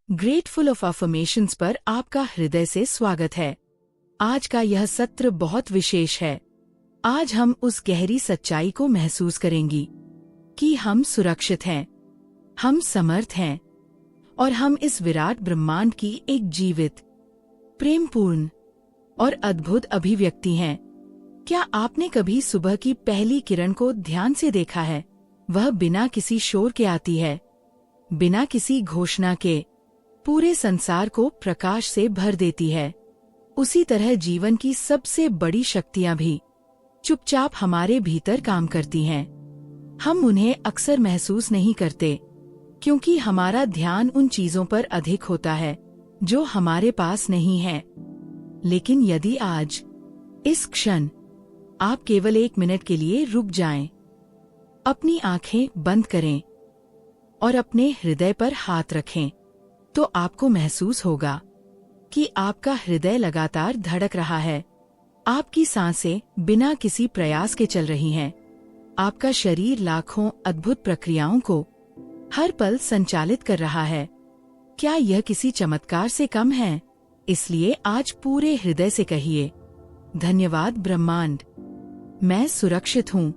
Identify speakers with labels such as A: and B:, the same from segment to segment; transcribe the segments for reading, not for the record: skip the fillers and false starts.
A: Grateful of affirmations पर आपका हृदय से स्वागत है। आज का यह सत्र बहुत विशेष है। आज हम उस गहरी सच्चाई को महसूस करेंगी कि हम सुरक्षित हैं, हम समर्थ हैं और हम इस विराट ब्रह्मांड की एक जीवित, प्रेमपूर्ण और अद्भुत अभिव्यक्ति हैं। क्या आपने कभी सुबह की पहली किरण को ध्यान से देखा है? वह बिना किसी शोर के आती है, बिना किसी घोषणा के पूरे संसार को प्रकाश से भर देती है। उसी तरह जीवन की सबसे बड़ी शक्तियां भी चुपचाप हमारे भीतर काम करती हैं। हम उन्हें अक्सर महसूस नहीं करते क्योंकि हमारा ध्यान उन चीजों पर अधिक होता है जो हमारे पास नहीं है। लेकिन यदि आज, इस क्षण, आप केवल 1 मिनट के लिए रुक जाएं, अपनी आंखें बंद करें और अपने हृदय पर हाथ रखें, तो आपको महसूस होगा कि आपका हृदय लगातार धड़क रहा है। आपकी सांसें बिना किसी प्रयास के चल रही हैं। आपका शरीर लाखों अद्भुत प्रक्रियाओं को हर पल संचालित कर रहा है। क्या यह किसी चमत्कार से कम है? इसलिए आज पूरे हृदय से कहिए, धन्यवाद ब्रह्मांड, मैं सुरक्षित हूँ,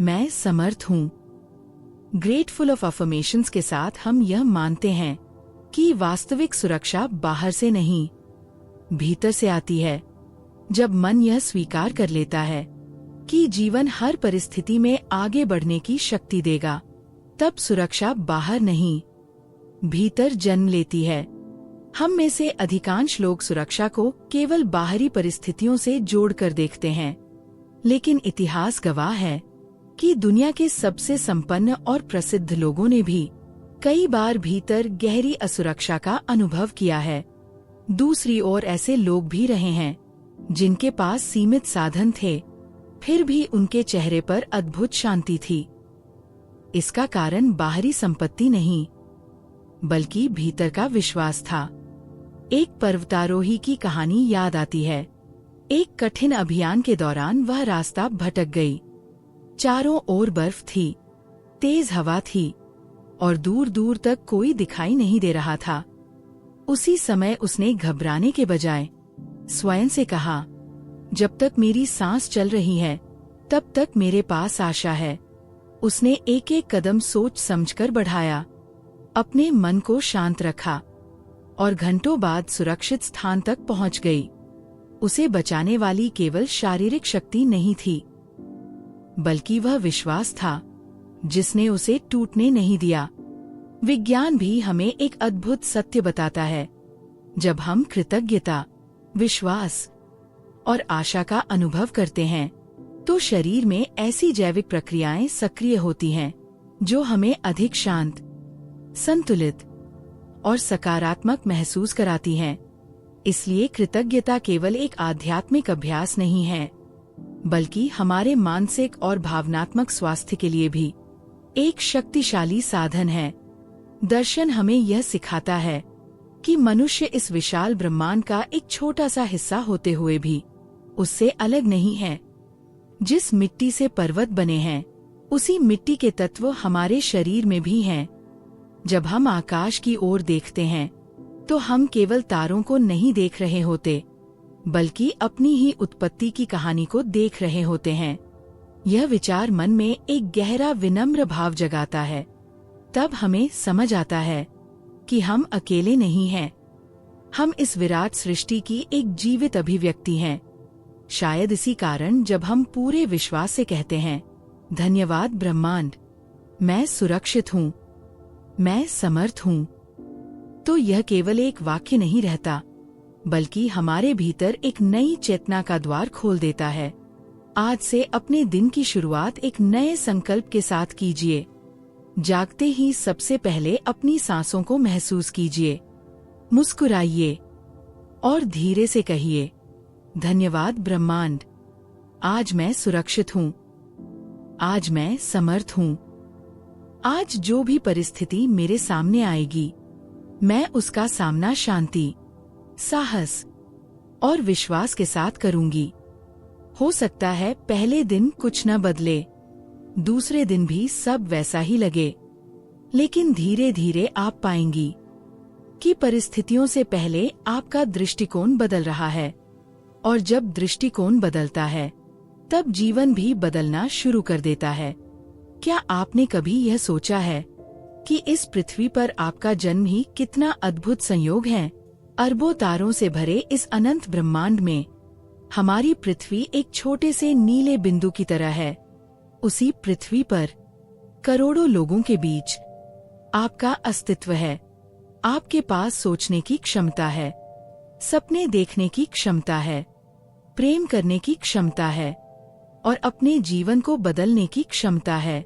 A: मैं समर्थ हूँ। ग्रेटफुल ऑफ अफर्मेशंस के साथ हम यह मानते हैं कि वास्तविक सुरक्षा बाहर से नहीं, भीतर से आती है। जब मन यह स्वीकार कर लेता है कि जीवन हर परिस्थिति में आगे बढ़ने की शक्ति देगा, तब सुरक्षा बाहर नहीं, भीतर जन्म लेती है। हम में से अधिकांश लोग सुरक्षा को केवल बाहरी परिस्थितियों से जोड़कर देखते हैं, लेकिन इतिहास गवाह है कि दुनिया के सबसे संपन्न और प्रसिद्ध लोगों ने भी कई बार भीतर गहरी असुरक्षा का अनुभव किया है। दूसरी ओर ऐसे लोग भी रहे हैं जिनके पास सीमित साधन थे, फिर भी उनके चेहरे पर अद्भुत शांति थी। इसका कारण बाहरी संपत्ति नहीं, बल्कि भीतर का विश्वास था। एक पर्वतारोही की कहानी याद आती है। एक कठिन अभियान के दौरान वह रास्ता भटक गई। चारों ओर बर्फ थी, तेज हवा थी और दूर दूर तक कोई दिखाई नहीं दे रहा था। उसी समय उसने घबराने के बजाय स्वयं से कहा, जब तक मेरी सांस चल रही है, तब तक मेरे पास आशा है। उसने एक एक कदम सोच समझकर बढ़ाया, अपने मन को शांत रखा और घंटों बाद सुरक्षित स्थान तक पहुंच गई। उसे बचाने वाली केवल शारीरिक शक्ति नहीं थी, बल्कि वह विश्वास था जिसने उसे टूटने नहीं दिया। विज्ञान भी हमें एक अद्भुत सत्य बताता है। जब हम कृतज्ञता, विश्वास और आशा का अनुभव करते हैं, तो शरीर में ऐसी जैविक प्रक्रियाएं सक्रिय होती हैं जो हमें अधिक शांत, संतुलित और सकारात्मक महसूस कराती हैं। इसलिए कृतज्ञता केवल एक आध्यात्मिक अभ्यास नहीं है, बल्कि हमारे मानसिक और भावनात्मक स्वास्थ्य के लिए भी एक शक्तिशाली साधन है। दर्शन हमें यह सिखाता है कि मनुष्य इस विशाल ब्रह्मांड का एक छोटा सा हिस्सा होते हुए भी उससे अलग नहीं है। जिस मिट्टी से पर्वत बने हैं, उसी मिट्टी के तत्व हमारे शरीर में भी हैं। जब हम आकाश की ओर देखते हैं, तो हम केवल तारों को नहीं देख रहे होते, बल्कि अपनी ही उत्पत्ति की कहानी को देख रहे होते हैं। यह विचार मन में एक गहरा विनम्र भाव जगाता है। तब हमें समझ आता है कि हम अकेले नहीं हैं। हम इस विराट सृष्टि की एक जीवित अभिव्यक्ति हैं। शायद इसी कारण जब हम पूरे विश्वास से कहते हैं, धन्यवाद ब्रह्मांड, मैं सुरक्षित हूँ, मैं समर्थ हूँ, तो यह केवल एक वाक्य नहीं रहता, बल्कि हमारे भीतर एक नई चेतना का द्वार खोल देता है। आज से अपने दिन की शुरुआत एक नए संकल्प के साथ कीजिए। जागते ही सबसे पहले अपनी सांसों को महसूस कीजिए, मुस्कुराइए और धीरे से कहिए, धन्यवाद ब्रह्मांड, आज मैं सुरक्षित हूँ, आज मैं समर्थ हूँ। आज जो भी परिस्थिति मेरे सामने आएगी, मैं उसका सामना शांति, साहस और विश्वास के साथ करूंगी। हो सकता है पहले दिन कुछ न बदले, दूसरे दिन भी सब वैसा ही लगे, लेकिन धीरे धीरे आप पाएंगी कि परिस्थितियों से पहले आपका दृष्टिकोण बदल रहा है, और जब दृष्टिकोण बदलता है तब जीवन भी बदलना शुरू कर देता है। क्या आपने कभी यह सोचा है कि इस पृथ्वी पर आपका जन्म ही कितना अद्भुत संयोग है? अरबों तारों से भरे इस अनंत ब्रह्मांड में हमारी पृथ्वी एक छोटे से नीले बिंदु की तरह है। उसी पृथ्वी पर करोड़ों लोगों के बीच आपका अस्तित्व है। आपके पास सोचने की क्षमता है, सपने देखने की क्षमता है, प्रेम करने की क्षमता है और अपने जीवन को बदलने की क्षमता है।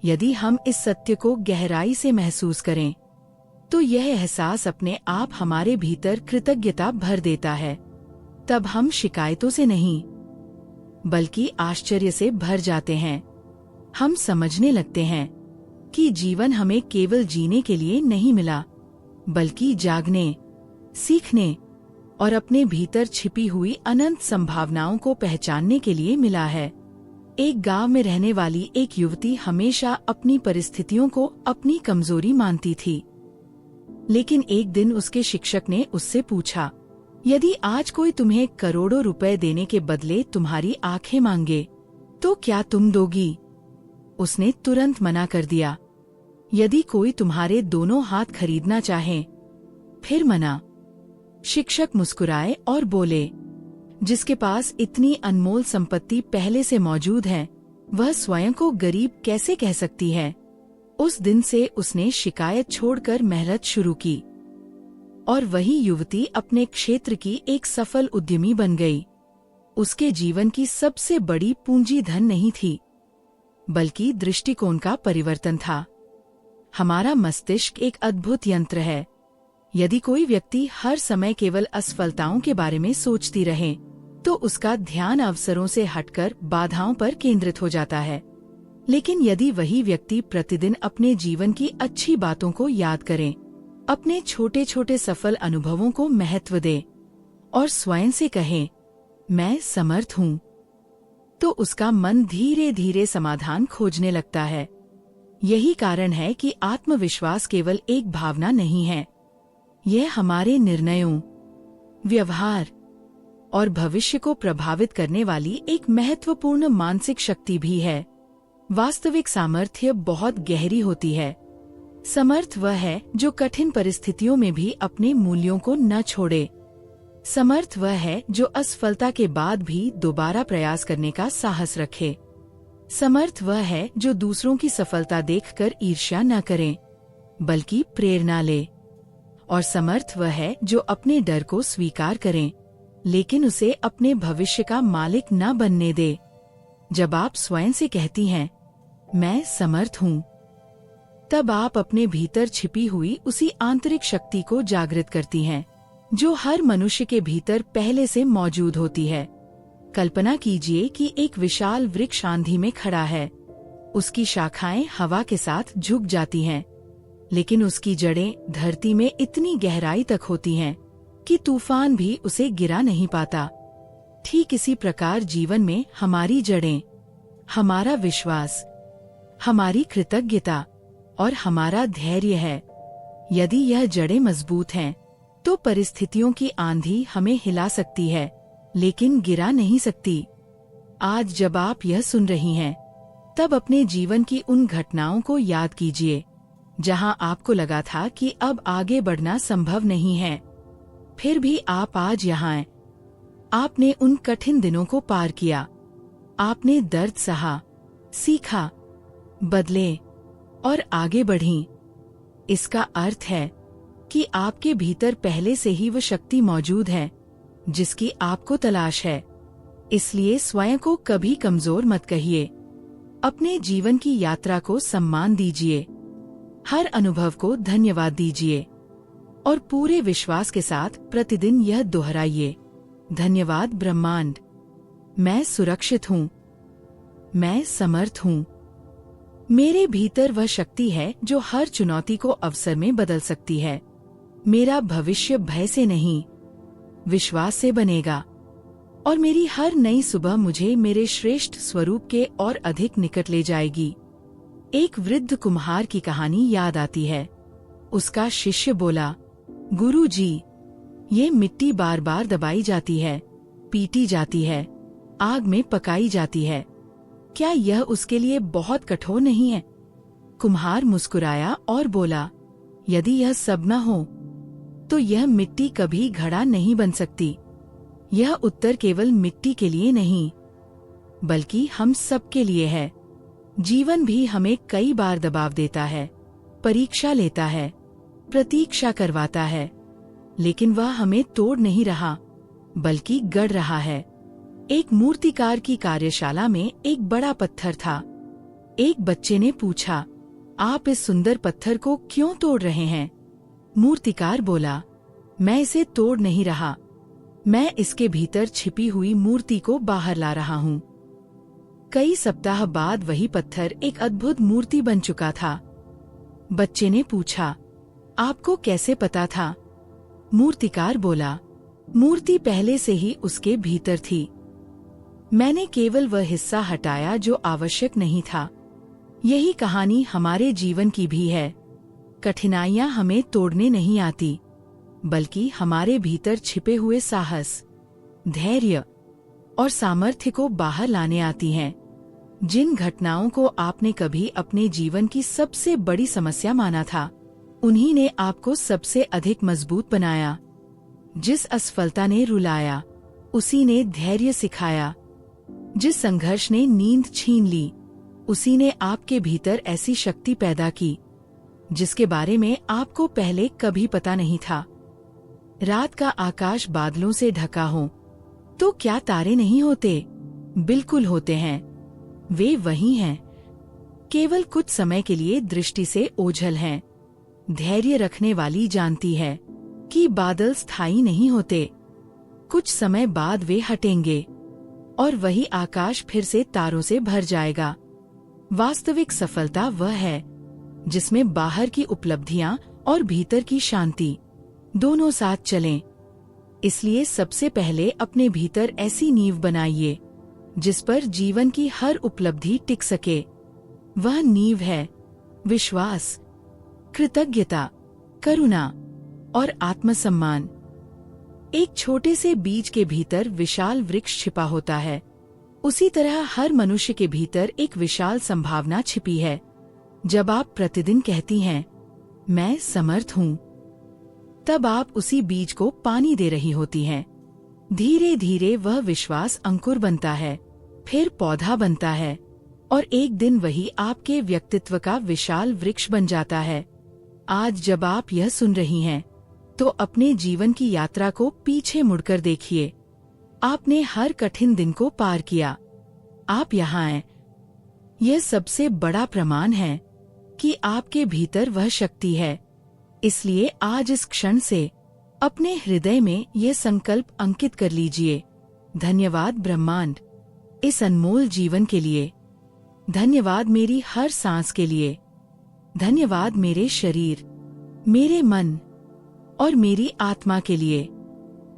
A: यदि हम इस सत्य को गहराई से महसूस करें तो यह एहसास अपने आप हमारे भीतर कृतज्ञता भर देता है। तब हम शिकायतों से नहीं बल्कि आश्चर्य से भर जाते हैं। हम समझने लगते हैं कि जीवन हमें केवल जीने के लिए नहीं मिला, बल्कि जागने, सीखने और अपने भीतर छिपी हुई अनंत संभावनाओं को पहचानने के लिए मिला है। एक गांव में रहने वाली एक युवती हमेशा अपनी परिस्थितियों को अपनी कमजोरी मानती थी। लेकिन एक दिन उसके शिक्षक ने उससे पूछा, यदि आज कोई तुम्हें करोड़ों रुपए देने के बदले तुम्हारी आंखें मांगे तो क्या तुम दोगी? उसने तुरंत मना कर दिया। यदि कोई तुम्हारे दोनों हाथ खरीदना चाहे, फिर मना। शिक्षक मुस्कुराए और बोले, जिसके पास इतनी अनमोल संपत्ति पहले से मौजूद है, वह स्वयं को गरीब कैसे कह सकती है? उस दिन से उसने शिकायत छोड़कर मेहनत शुरू की और वही युवती अपने क्षेत्र की एक सफल उद्यमी बन गई। उसके जीवन की सबसे बड़ी पूंजी धन नहीं थी, बल्कि दृष्टिकोण का परिवर्तन था। हमारा मस्तिष्क एक अद्भुत यंत्र है। यदि कोई व्यक्ति हर समय केवल असफलताओं के बारे में सोचती रहे तो उसका ध्यान अवसरों से हटकर बाधाओं पर केंद्रित हो जाता है। लेकिन यदि वही व्यक्ति प्रतिदिन अपने जीवन की अच्छी बातों को याद करे, अपने छोटे छोटे सफल अनुभवों को महत्व दे और स्वयं से कहे, मैं समर्थ हूँ, तो उसका मन धीरे धीरे समाधान खोजने लगता है। यही कारण है कि आत्मविश्वास केवल एक भावना नहीं है, यह हमारे निर्णयों, व्यवहार और भविष्य को प्रभावित करने वाली एक महत्वपूर्ण मानसिक शक्ति भी है। वास्तविक सामर्थ्य बहुत गहरी होती है। समर्थ वह है जो कठिन परिस्थितियों में भी अपने मूल्यों को न छोड़े। समर्थ वह है जो असफलता के बाद भी दोबारा प्रयास करने का साहस रखे। समर्थ वह है जो दूसरों की सफलता देखकर ईर्ष्या न करे, बल्कि प्रेरणा ले। और समर्थ वह है जो अपने डर को स्वीकार करे, लेकिन उसे अपने भविष्य का मालिक न बनने दे। जब आप स्वयं से कहती हैं, मैं समर्थ हूँ, तब आप अपने भीतर छिपी हुई उसी आंतरिक शक्ति को जागृत करती हैं, जो हर मनुष्य के भीतर पहले से मौजूद होती है। कल्पना कीजिए कि एक विशाल वृक्ष आंधी में खड़ा है। उसकी शाखाएं हवा के साथ झुक जाती हैं, लेकिन उसकी जड़ें धरती में इतनी गहराई तक होती हैं कि तूफान भी उसे गिरा नहीं पाता। ठीक इसी प्रकार जीवन में हमारी जड़ें, हमारा विश्वास, हमारी कृतज्ञता और हमारा धैर्य है। यदि यह जड़ें मजबूत हैं, तो परिस्थितियों की आंधी हमें हिला सकती है, लेकिन गिरा नहीं सकती। आज जब आप यह सुन रही हैं, तब अपने जीवन की उन घटनाओं को याद कीजिए जहां आपको लगा था कि अब आगे बढ़ना संभव नहीं है। फिर भी आप आज यहाँ हैं। आपने उन कठिन दिनों को पार किया। आपने दर्द सहा, सीखा, बदले और आगे बढ़ी। इसका अर्थ है कि आपके भीतर पहले से ही वो शक्ति मौजूद है जिसकी आपको तलाश है। इसलिए स्वयं को कभी कमजोर मत कहिए। अपने जीवन की यात्रा को सम्मान दीजिए, हर अनुभव को धन्यवाद दीजिए और पूरे विश्वास के साथ प्रतिदिन यह दोहराइए, धन्यवाद ब्रह्मांड, मैं सुरक्षित हूँ, मैं समर्थ हूँ। मेरे भीतर वह शक्ति है जो हर चुनौती को अवसर में बदल सकती है। मेरा भविष्य भय से नहीं, विश्वास से बनेगा और मेरी हर नई सुबह मुझे मेरे श्रेष्ठ स्वरूप के और अधिक निकट ले जाएगी। एक वृद्ध कुम्हार की कहानी याद आती है। उसका शिष्य बोला, गुरुजी, ये मिट्टी बार बार दबाई जाती है, पीटी जाती है, आग में पकाई जाती है। क्या यह उसके लिए बहुत कठोर नहीं है? कुम्हार मुस्कुराया और बोला, यदि यह सब न हो तो यह मिट्टी कभी घड़ा नहीं बन सकती। यह उत्तर केवल मिट्टी के लिए नहीं, बल्कि हम सब के लिए है। जीवन भी हमें कई बार दबाव देता है, परीक्षा लेता है, प्रतीक्षा करवाता है, लेकिन वह हमें तोड़ नहीं रहा, बल्कि गढ़ रहा है। एक मूर्तिकार की कार्यशाला में एक बड़ा पत्थर था। एक बच्चे ने पूछा, आप इस सुंदर पत्थर को क्यों तोड़ रहे हैं? मूर्तिकार बोला, मैं इसे तोड़ नहीं रहा, मैं इसके भीतर छिपी हुई मूर्ति को बाहर ला रहा हूँ। कई सप्ताह बाद वही पत्थर एक अद्भुत मूर्ति बन चुका था। बच्चे ने पूछा, आपको कैसे पता था? मूर्तिकार बोला, मूर्ति पहले से ही उसके भीतर थी। मैंने केवल वह हिस्सा हटाया जो आवश्यक नहीं था। यही कहानी हमारे जीवन की भी है। कठिनाइयां हमें तोड़ने नहीं आती, बल्कि हमारे भीतर छिपे हुए साहस, धैर्य और सामर्थ्य को बाहर लाने आती हैं। जिन घटनाओं को आपने कभी अपने जीवन की सबसे बड़ी समस्या माना था, उन्हीं ने आपको सबसे अधिक मजबूत बनाया। जिस असफलता ने रुलाया, उसी ने धैर्य सिखाया। जिस संघर्ष ने नींद छीन ली, उसी ने आपके भीतर ऐसी शक्ति पैदा की जिसके बारे में आपको पहले कभी पता नहीं था। रात का आकाश बादलों से ढका हो तो क्या तारे नहीं होते? बिल्कुल होते हैं। वे वही हैं, केवल कुछ समय के लिए दृष्टि से ओझल हैं। धैर्य रखने वाली जानती है कि बादल स्थायी नहीं होते। कुछ समय बाद वे हटेंगे और वही आकाश फिर से तारों से भर जाएगा। वास्तविक सफलता वह है जिसमें बाहर की उपलब्धियां और भीतर की शांति दोनों साथ चलें। इसलिए सबसे पहले अपने भीतर ऐसी नींव बनाइए जिस पर जीवन की हर उपलब्धि टिक सके। वह नींव है विश्वास, कृतज्ञता, करुणा और आत्मसम्मान। एक छोटे से बीज के भीतर विशाल वृक्ष छिपा होता है। उसी तरह हर मनुष्य के भीतर एक विशाल संभावना छिपी है। जब आप प्रतिदिन कहती हैं, मैं समर्थ हूँ, तब आप उसी बीज को पानी दे रही होती हैं। धीरे धीरे वह विश्वास अंकुर बनता है, फिर पौधा बनता है और एक दिन वही आपके व्यक्तित्व का विशाल वृक्ष बन जाता है। आज जब आप यह सुन रही हैं, तो अपने जीवन की यात्रा को पीछे मुड़कर देखिए। आपने हर कठिन दिन को पार किया। आप यहाँ हैं। यह सबसे बड़ा प्रमाण है कि आपके भीतर वह शक्ति है। इसलिए आज इस क्षण से अपने हृदय में यह संकल्प अंकित कर लीजिए, धन्यवाद ब्रह्मांड इस अनमोल जीवन के लिए। धन्यवाद मेरी हर सांस के लिए। धन्यवाद मेरे शरीर, मेरे मन और मेरी आत्मा के लिए।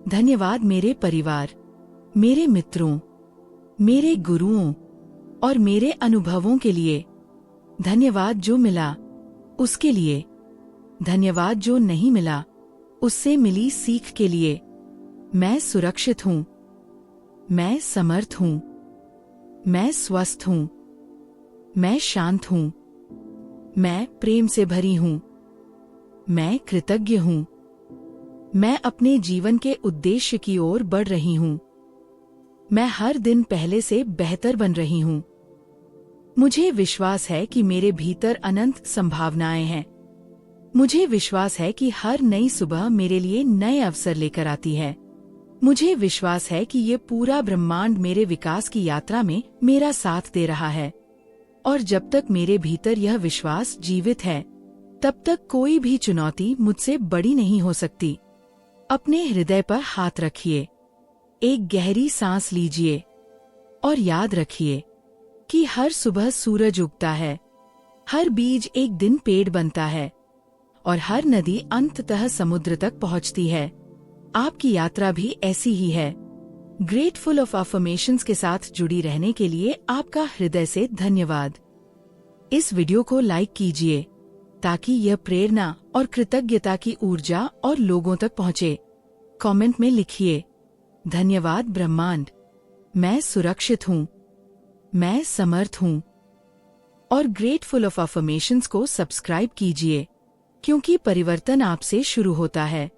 A: धन्यवाद मेरे परिवार, मेरे मित्रों, मेरे गुरुओं और मेरे अनुभवों के लिए। धन्यवाद जो मिला उसके लिए। धन्यवाद जो नहीं मिला उससे मिली सीख के लिए। मैं सुरक्षित हूँ, मैं समर्थ हूँ, मैं स्वस्थ हूँ, मैं शांत हूँ, मैं प्रेम से भरी हूँ, मैं कृतज्ञ हूँ, मैं अपने जीवन के उद्देश्य की ओर बढ़ रही हूँ, मैं हर दिन पहले से बेहतर बन रही हूँ। मुझे विश्वास है कि मेरे भीतर अनंत संभावनाएं हैं। मुझे विश्वास है कि हर नई सुबह मेरे लिए नए अवसर लेकर आती है। मुझे विश्वास है कि ये पूरा ब्रह्मांड मेरे विकास की यात्रा में मेरा साथ दे रहा है। और जब तक मेरे भीतर यह विश्वास जीवित है, तब तक कोई भी चुनौती मुझसे बड़ी नहीं हो सकती। अपने हृदय पर हाथ रखिए, एक गहरी सांस लीजिए और याद रखिए कि हर सुबह सूरज उगता है, हर बीज एक दिन पेड़ बनता है और हर नदी अंततः समुद्र तक पहुंचती है। आपकी यात्रा भी ऐसी ही है। ग्रेटफुल ऑफ अफर्मेशंस के साथ जुड़ी रहने के लिए आपका हृदय से धन्यवाद। इस वीडियो को लाइक कीजिए, ताकि यह प्रेरणा और कृतज्ञता की ऊर्जा और लोगों तक पहुंचे। कमेंट में लिखिए, धन्यवाद ब्रह्मांड, मैं सुरक्षित हूँ, मैं समर्थ हूँ। और ग्रेटफुल ऑफ अफर्मेशंस को सब्सक्राइब कीजिए, क्योंकि परिवर्तन आपसे शुरू होता है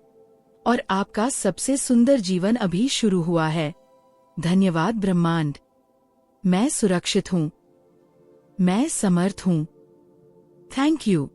A: और आपका सबसे सुंदर जीवन अभी शुरू हुआ है। धन्यवाद ब्रह्मांड, मैं सुरक्षित हूँ, मैं समर्थ हूँ। Thank you.